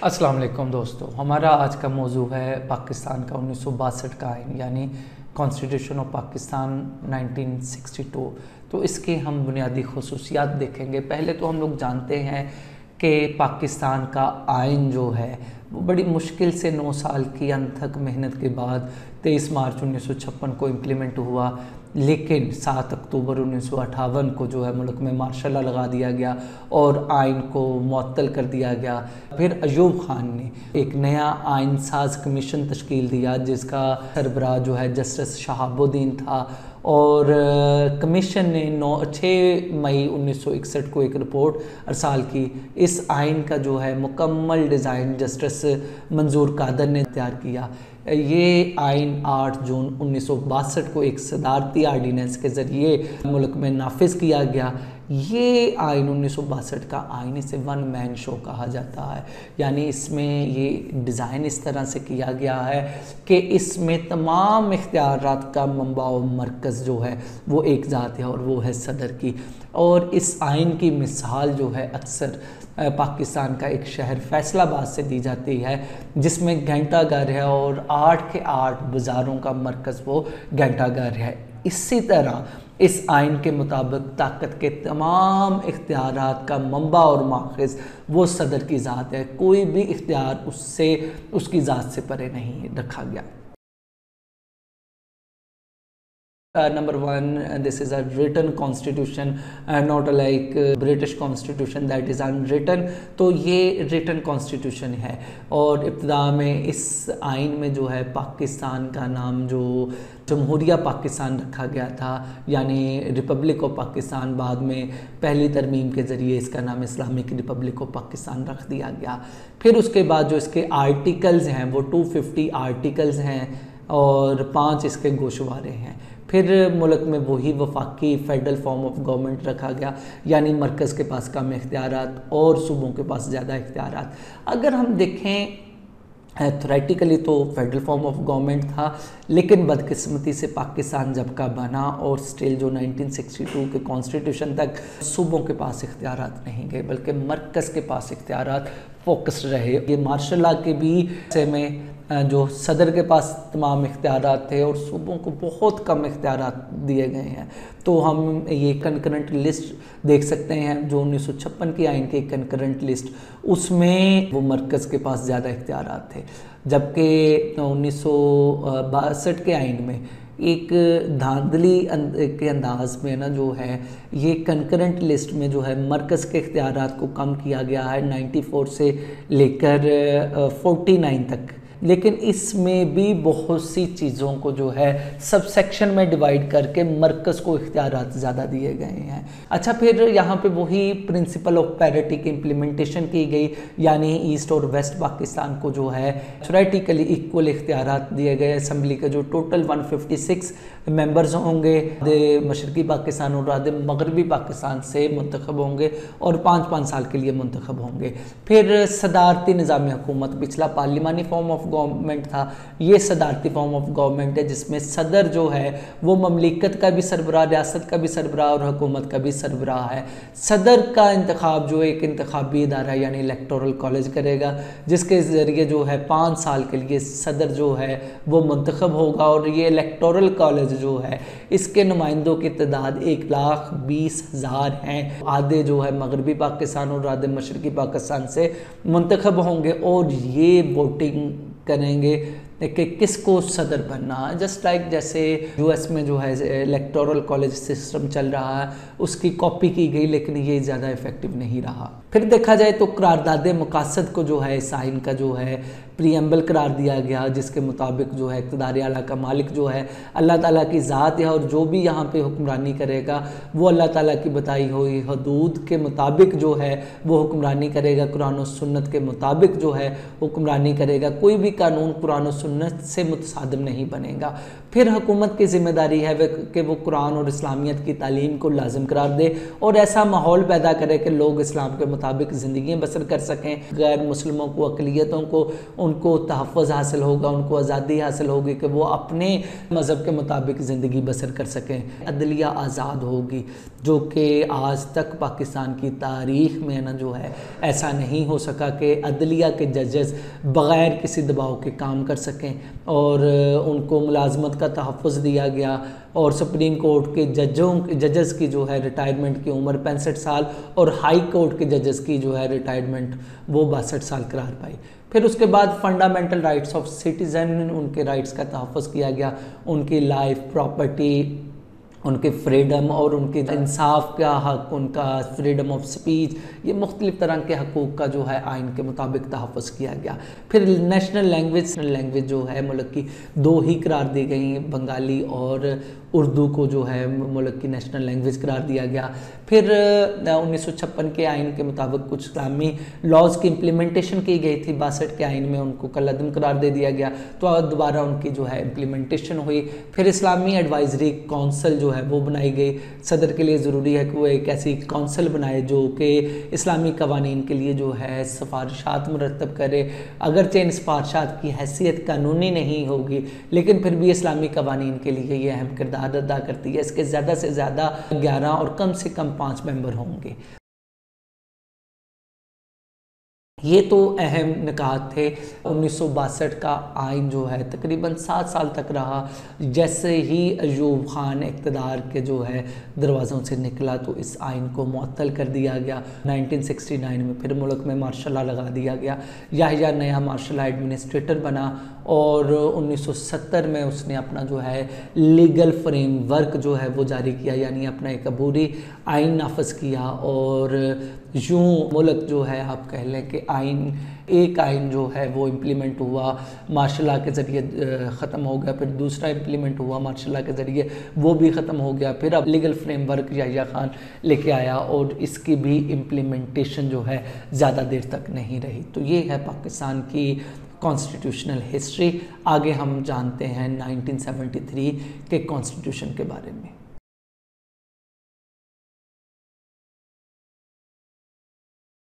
अस्सलाम वालेकुम दोस्तों, हमारा आज का मौजू है पाकिस्तान का 1962 का आइन यानी कॉन्स्टिट्यूशन ऑफ पाकिस्तान 1962। तो इसके हम बुनियादी खसूसियात देखेंगे। पहले तो हम लोग जानते हैं कि पाकिस्तान का आइन जो है वो बड़ी मुश्किल से 9 साल की अनथक मेहनत के बाद 23 मार्च 1956 को इम्प्लीमेंट हुआ, लेकिन 7 अक्टूबर 1958 को जो है मुल्क में मार्शल लॉ लगा दिया गया और आइन को मुअत्तल कर दिया गया। फिर अयूब खान ने एक नया आइन साज कमीशन तश्कील दिया जिसका सरबराह जो है जस्टिस शहाबुद्दीन था और कमीशन ने 6 मई 1961 को एक रिपोर्ट अरसाल की। इस आइन का जो है मुकम्मल डिज़ाइन जस्टिस मंजूर कादर ने तैयार किया। ये आइन 8 जून 1962 को एक सदारती आर्डीनेंस के ज़रिए मुल्क में नाफिज किया गया। ये आइन 1962 का आइन इसे वन मैन शो कहा जाता है, यानी इसमें ये डिज़ाइन इस तरह से किया गया है कि इसमें तमाम इख्तियारात का मंबा और मरकज़ जो है वो एक ज़ात है और वो है सदर की। और इस आइन की मिसाल जो है अक्सर पाकिस्तान का एक शहर फैसलाबाद से दी जाती है जिसमें घंटाघर है और 8 के 8 बाज़ारों का मरकज़ वो घंटाघर है। इसी तरह इस आइन के मुताबिक ताकत के तमाम इख्तियारात का मंबा और माखज़ वो सदर की ज़ात है, कोई भी इख्तियार उससे उसकी ज़ात से परे नहीं रखा गया। Number one, this is a written constitution, not like British constitution that is unwritten। तो ये written constitution है और इब्तिदा में इस आइन में जो है पाकिस्तान का नाम जो जमहूरिया पाकिस्तान रखा गया था, यानी रिपब्लिक ऑफ पाकिस्तान। बाद में पहली तरमीम के ज़रिए इसका नाम इस्लामिक रिपब्लिक ऑफ पाकिस्तान रख दिया गया। फिर उसके बाद जो इसके आर्टिकल्स हैं वो 250 आर्टिकल्स हैं और 5 इसके गोशवारे हैं। फिर मुल्क में वही वफाकी फेडरल फॉर्म ऑफ गवर्नमेंट रखा गया, यानी मरकज़ के पास कम इख्तियारात और सूबों के पास ज़्यादा इख्तियारात। अगर हम देखें थ्योरेटिकली तो फेडरल फॉर्म ऑफ गवर्नमेंट था, लेकिन बदकिस्मती से पाकिस्तान जब का बना और स्टिल जो 1962 के कॉन्स्टिट्यूशन तक सूबों के पास इख्तियारात नहीं गए बल्कि मरकज़ के पास इख्तियारात फोकस्ड रहे। ये मार्शल लॉ के भी से में जो सदर के पास तमाम इख्तियारात थे और सूबों को बहुत कम इख्तियारात दिए गए हैं। तो हम ये कनकरेंट लिस्ट देख सकते हैं जो 1956 की आइन की कंकरेंट लिस्ट, उसमें वो मरकज़ के पास ज़्यादा इख्तियारात थे, जबकि 1962 के आइन में एक धांधली के अंदाज में ना जो है ये कंकरेंट लिस्ट में जो है मरकज़ के इख्तियारात को कम किया गया है 94 से लेकर 49 तक। लेकिन इसमें भी बहुत सी चीज़ों को जो है सब सेक्शन में डिवाइड करके मरकज़ को इख्तियारात ज़्यादा दिए गए हैं। अच्छा, फिर यहाँ पे वही प्रिंसिपल ऑफ पैरिटी की इम्प्लीमेंटेशन की गई, यानी ईस्ट और वेस्ट पाकिस्तान को जो है थ्योरेटिकली इक्वल इख्तियारात दिए गए। असम्बली के जो टोटल 156 मेंबर्स होंगे मशरक़ी पाकिस्तान और आधे मगरबी पाकिस्तान से मुंतखब होंगे और 5-5 साल के लिए मुंतखब होंगे। फिर सदारती निज़ाम हुकूमत, पिछला पार्लिमानी फॉर्म ऑफ गवर्नमेंट था, ये सदारती फॉर्म ऑफ गवर्नमेंट है जिसमें सदर जो है वो ममलिकत का भी सरबराह, रियासत का भी सरबराह और हुकूमत का भी सरबराह है। सदर का इंतखाब जो एक इंतखाबी इदारा यानी इलेक्टोरल कॉलेज करेगा, जिसके ज़रिए जो है 5 साल के लिए सदर जो है वो मुंतखब होगा और ये इलेक्टोरल कॉलेज जो है इसके नुमाइंदों की तादाद 1,20,000 हैं। आधे जो है मगरबी पाकिस्तान और आधे मशरक़ी पाकिस्तान से मुंतखब होंगे और ये वोटिंग करेंगे कि किसको सदर बनना है। जस्ट लाइक जैसे यूएस में जो है इलेक्टोरल कॉलेज सिस्टम चल रहा है उसकी कॉपी की गई, लेकिन ये ज़्यादा इफ़ेक्टिव नहीं रहा। फिर देखा जाए तो करारदाद मकासद को जो है इस आइन का जो है प्रीएम्बल करार दिया गया, जिसके मुताबिक जो है इक़्तिदार आला का मालिक जो है अल्लाह ताला की ज़ात है और जो भी यहाँ पे हुक्मरानी करेगा वो अल्लाह ताला की बताई हुई हदूद के मुताबिक जो है वो हुक्मरानी करेगा, कुरान और सुन्नत के मुताबिक जो है हुक्मरानी करेगा। कोई भी कानून कुरान और सुन्नत से मुतसादिम नहीं बनेगा। फिर हुकूमत की ज़िम्मेदारी है कि वो कुरान और इस्लामियत की तालीम को लाजिम करार दे और ऐसा माहौल पैदा करे कि लोग इस्लाम के मुताबिक ज़िंदगी बसर कर सकें। गैर मुस्लिमों को, अक़लियतों को, उनको तहफ़्फ़ुज़ हासिल होगा, उनको आज़ादी हासिल होगी कि वो अपने मज़हब के मुताबिक ज़िंदगी बसर कर सकें। अदलिया आज़ाद होगी, जो कि आज तक पाकिस्तान की तारीख़ में ना जो है ऐसा नहीं हो सका कि अदलिया के जजेस बग़ैर किसी दबाव के काम कर सकें और उनको मुलाजमत का तहफ़्फ़ुज़ दिया गया। और सुप्रीम कोर्ट के जजेस की जो है रिटायरमेंट की उम्र 65 साल और हाई कोर्ट के जजेस की जो है रिटायरमेंट वो 62 साल करार पाई। फिर उसके बाद फंडामेंटल राइट्स ऑफ सिटीज़न, उनके राइट्स का तहफ़्फ़ुज़ किया गया, उनकी लाइफ, प्रॉपर्टी, उनके फ्रीडम और उनके इंसाफ का हक, उनका फ्रीडम ऑफ स्पीच, ये मुख्तलिफ़ तरह के हकूक़ का जो है आइन के मुताबिक तहफ़्फ़ुज़ किया गया। फिर नेशनल लैंग्वेज जो है मुल्क की 2 ही करार दी गई, बंगाली और उर्दू को जो है मुल्क की नेशनल लैंग्वेज करार दिया गया। फिर 1956 के आइन के मुताबिक कुछ इस्लामी लॉज़ की इम्प्लीमेंटेशन की गई थी। 62 के आइन में उनको कलअदम करार दे दिया गया, तो दोबारा उनकी जो है इम्प्लीमेंटेशन हुई। फिर इस्लामी एडवाइजरी काउंसिल जो है वो बनाई गई। सदर के लिए ज़रूरी है कि वो एक ऐसी काउंसिल बनाए जो कि इस्लामी कवानीन के लिए जो है सिफारिशात मुरतब करे। अगरचे इन सिफारिशात की हैसियत कानूनी नहीं होगी, लेकिन फिर भी इस्लामी कवानीन के लिए ये अहम किरदार अदा करती है। इसके ज़्यादा से ज़्यादा 11 और कम से कम 5 मेंबर होंगे। ये तो अहम निकात थे। 1962 का आइन जो है तकरीबन 7 साल तक रहा। जैसे ही अयूब खान इक़्तिदार के जो है दरवाज़ों से निकला तो इस आइन को मुअत्तल कर दिया गया। 1969 में फिर मुल्क में मार्शल लॉ लगा दिया गया। याहिया नया मार्शल लॉ एडमिनिस्ट्रेटर बना और 1970 में उसने अपना जो है लीगल फ्रेमवर्क जो है वो जारी किया, यानी अपना एक अबूरी आइन नाफज किया। और यूँ मुल्क जो है आप कह लें कि एक आइन जो है वो इम्प्लीमेंट हुआ, मार्शल लॉ के ज़रिए ख़त्म हो गया। फिर दूसरा इम्प्लीमेंट हुआ मार्शल लॉ के ज़रिए, वो भी ख़त्म हो गया। फिर अब लीगल फ्रेमवर्क याहिया खान लेके आया और इसकी भी इम्प्लीमेंटेशन जो है ज़्यादा देर तक नहीं रही। तो ये है पाकिस्तान की कॉन्स्टिट्यूशनल हिस्ट्री। आगे हम जानते हैं 1973 के कॉन्स्टिट्यूशन के बारे में।